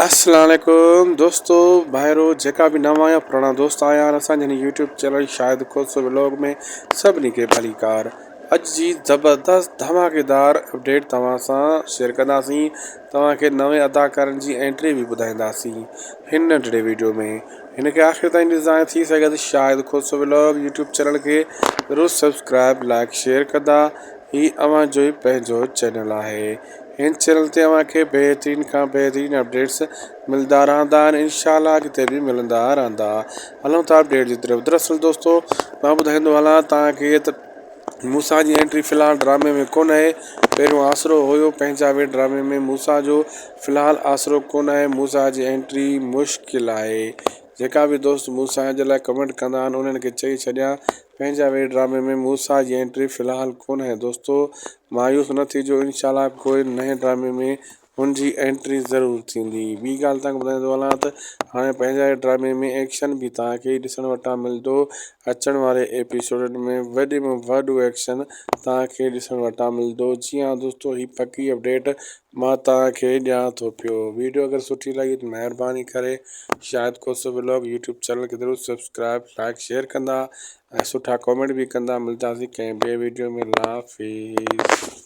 अस्सलाम वालेकुम दोस्तों भाइरो जेका भी नवा या पुराना दोस्त आया असांजे यूट्यूब चैनल शायद खोसो व्लॉग में सभिनी खे भलीकार। अॼु जी ज़बरदस्त धमाकेदार अपडेट तव्हां सां शेयर कंदासीं। तव्हांखे नवे अदाकारनि जी एंट्री भी ॿुधाईंदासीं हिन नंढड़े वीडियो में। हिनखे आख़िर ताईं ॾिसंदा थी सघे त शायद खोसो व्लॉग यूट्यूब चैनल खे ज़रूरु सब्सक्राइब लाइक शेयर कंदा। ही अवां जो ही पंहिंजो चैनल आहे। इन चैनल ते अव्हांखे बेहतरीन खां बेहतरीन अपडेट्स मिलदा रहंदा आहिनि। इंशाल्लाह अॻिते भी मिलंदा रहंदा। हलूं था अपडेट जी तरफ़। दरअसल दोस्तों मां ॿुधाईंदो हलां तव्हांखे त मूसा जी एंट्री फ़िलहाल ड्रामे में कोन आहे। पहिरियों आसरो हुयो पंहिंजावे ड्रामे में, मूसा जो फ़िलहाल आसरो कोन आहे। मूसा जी एंट्री मुश्किल आहे। जेका भी दोस्त मूसा जे लाइ कमेंट कंदा आहिनि उन्हनि खे चई छॾियां पंहिंजावे ड्रामे में मूसा जी एंट्री फ़िलहाल कोन आहे। दोस्तों मायूस न थिजो, इंशाल्लाह कोई नए ड्रामे में हुनजी एंट्री ज़रूरु थींदी। ॿी ॻाल्हि तव्हांखे ॿुधाईंदो हलां त हाणे पंहिंजावे ड्रामे में एक्शन भी तव्हांखे ॾिसण वटां मिलंदो। अचण वारे एपिसोडनि में वॾे में वॾो एक्शन तव्हांखे ॾिसण वटां मिलंदो। जी हाँ दोस्तों, ही पकी अपडेट मां तव्हांखे ॾियां थो पियो। वीडियो अगरि सुठी लॻी त महिरबानी करे शायद खोसो व्लॉग यूट्यूब चैनल खे ज़रूरु सब्सक्राइब लाइक शेयर कंदा ऐं सुठा कमेंट भी कंदा। मिलंदासीं कंहिं ॿिए वीडियो में। अल्लाह हाफ़िज़।